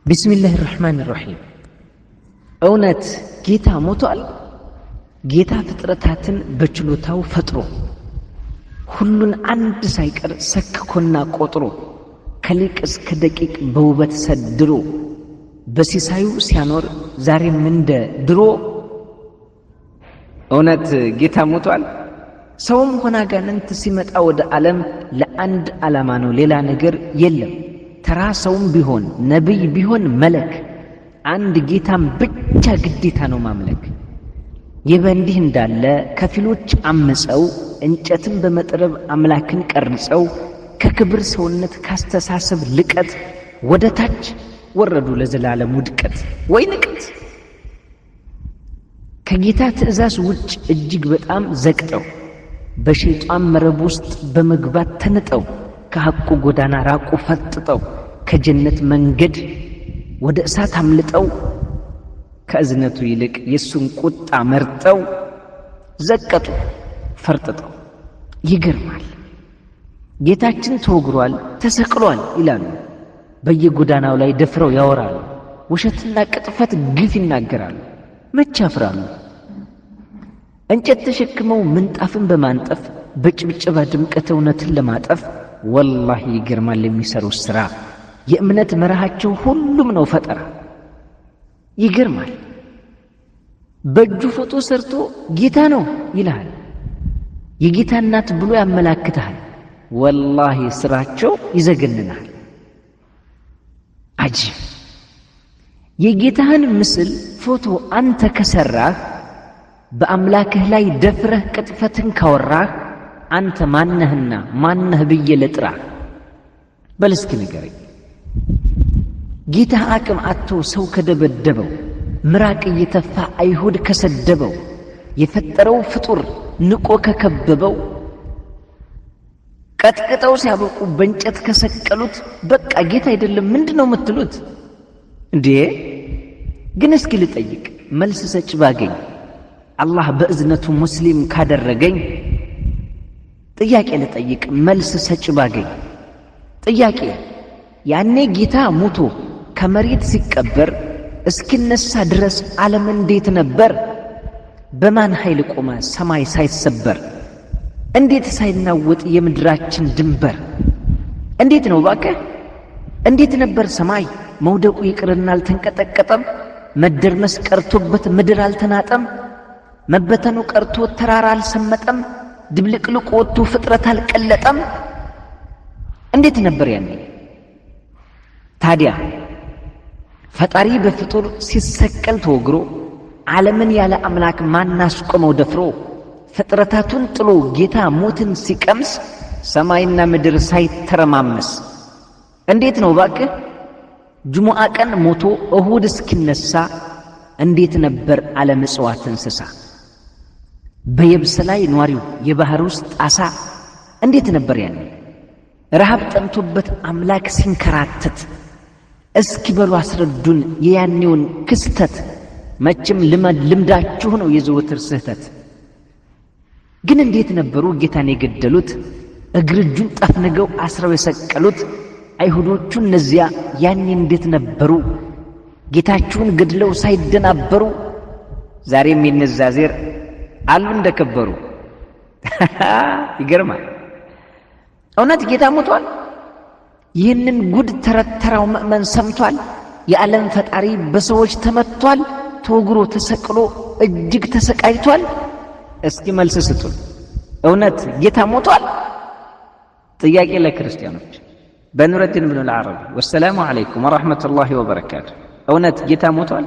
ቢስሚላሂ ራህማን ራሂም። እውነት ጌታ ሞቷል? ጌታ ፍጥረታትን በችሎታው ፈጥሮ ሁሉን አንድ ሳይቀር ሰክኮና ቆጥሮ ከሊቅ እስከ ደቂቅ በውበት ሰድሮ በሲሳዩ ሲያኖር ዛሬም እንደ ድሮ እውነት ጌታ ሞቷል? ሰውም ሆነ አጋንንት ሲመጣ ወደ ዓለም ለአንድ ዓላማ ነው፣ ሌላ ነገር የለም። ተራ ሰውም ቢሆን ነቢይ ቢሆን መለክ አንድ ጌታም ብቻ ግዴታ ነው ማምለክ። ይህ በእንዲህ እንዳለ ከፊሎች አምፀው እንጨትን በመጥረብ አምላክን ቀርጸው ከክብር ሰውነት ካስተሳሰብ ልቀት ወደ ታች ወረዱ ለዘላለም ውድቀት ወይ ንቀት። ከጌታ ትእዛዝ ውጭ እጅግ በጣም ዘቅጠው በሸይጣን መረብ ውስጥ በመግባት ተንጠው ከሐቁ ጎዳና ራቁ ፈጥጠው ከጀነት መንገድ ወደ እሳት አምልጠው ከእዝነቱ ይልቅ የሱን ቁጣ መርጠው ዘቀጡ ፈርጥጠው። ይገርማል። ጌታችን ተወግሯል ተሰቅሏል ይላሉ፣ በየጎዳናው ላይ ደፍረው ያወራሉ፣ ውሸትና ቅጥፈት ግፍ ይናገራሉ። መቼ ያፍራሉ? እንጨት ተሸክመው ምንጣፍን በማንጠፍ በጭብጨባ ድምቀት እውነትን ለማጠፍ ወላሂ ይገርማል የሚሰሩት ሥራ። የእምነት መርሃቸው ሁሉም ነው ፈጠራ። ይገርማል። በእጁ ፎቶ ሰርቶ ጌታ ነው ይልሃል፣ የጌታ እናት ብሎ ያመላክትሃል። ወላሂ ሥራቸው ይዘገንናል። አጂብ! የጌታህን ምስል ፎቶ አንተ ከሠራህ በአምላክህ ላይ ደፍረህ ቅጥፈትን ካወራህ አንተ ማነህና ማነህ ብዬ ልጥራህ? በል እስኪ ንገረኝ። ጌታ አቅም አጥቶ ሰው ከደበደበው፣ ምራቅ እየተፋ አይሁድ ከሰደበው፣ የፈጠረው ፍጡር ንቆ ከከበበው፣ ቀጥቅጠው ሲያበቁ በእንጨት ከሰቀሉት በቃ ጌታ አይደለም ምንድነው የምትሉት እንዴ? ግን እስኪ ልጠይቅ መልስ ሰጭ ባገኝ፣ አላህ በእዝነቱ ሙስሊም ካደረገኝ ጥያቄ ልጠይቅ መልስ ሰጭ ባገኝ። ጥያቄ ያኔ ጌታ ሞቶ ከመሬት ሲቀበር እስኪነሳ ድረስ ዓለም እንዴት ነበር? በማን ኃይል ቆመ ሰማይ ሳይሰበር? እንዴት ሳይናወጥ የምድራችን ድንበር? እንዴት ነው ባከህ? እንዴት ነበር ሰማይ? መውደቁ ይቅርና አልተንቀጠቀጠም? መደርመስ ቀርቶበት ምድር አልተናጠም? መበተኑ ቀርቶ ተራራ አልሰመጠም? ድብልቅልቅ ወጥቶ ፍጥረት አልቀለጠም? እንዴት ነበር ያኔ? ታዲያ ፈጣሪ በፍጡር ሲሰቀል ተወግሮ ዓለምን ያለ አምላክ ማናስቆመው ደፍሮ ፍጥረታቱን ጥሎ ጌታ ሞትን ሲቀምስ ሰማይና ምድር ሳይተረማመስ እንዴት ነው ባክህ? ጅሙዓ ቀን ሞቶ እሁድ እስኪነሳ እንዴት ነበር ዓለም እጽዋት እንስሳ? በየብስ ላይ ኗሪው የባህር ውስጥ አሳ እንዴት ነበር ያኔ? ረሃብ ጠምቶበት አምላክ ሲንከራተት እስኪ በሉ አስረዱን የያኔውን ክስተት። መቼም ልምዳችሁ ነው የዘወትር ስህተት። ግን እንዴት ነበሩ ጌታን የገደሉት? እግር እጁን ጠፍንገው አስረው የሰቀሉት አይሁዶቹ እነዚያ ያኔ እንዴት ነበሩ? ጌታችሁን ገድለው ሳይደናበሩ ዛሬም የነዛ ዜር አሉ እንደከበሩ። ይገርማል። እውነት ጌታ ሞቷል? ይህንን ጉድ ተረተራው ምእመን ሰምቷል? የዓለም ፈጣሪ በሰዎች ተመቷል፣ ተወግሮ ተሰቅሎ እጅግ ተሰቃይቷል። እስኪ መልስ ስጡን። እውነት ጌታ ሞቷል? ጥያቄ ለክርስቲያኖች በኑረዲን ብኑ አልዓረቢ። ወሰላሙ ዓለይኩም ወረሕመቱላሂ ወበረካቱ። እውነት ጌታ ሞቷል?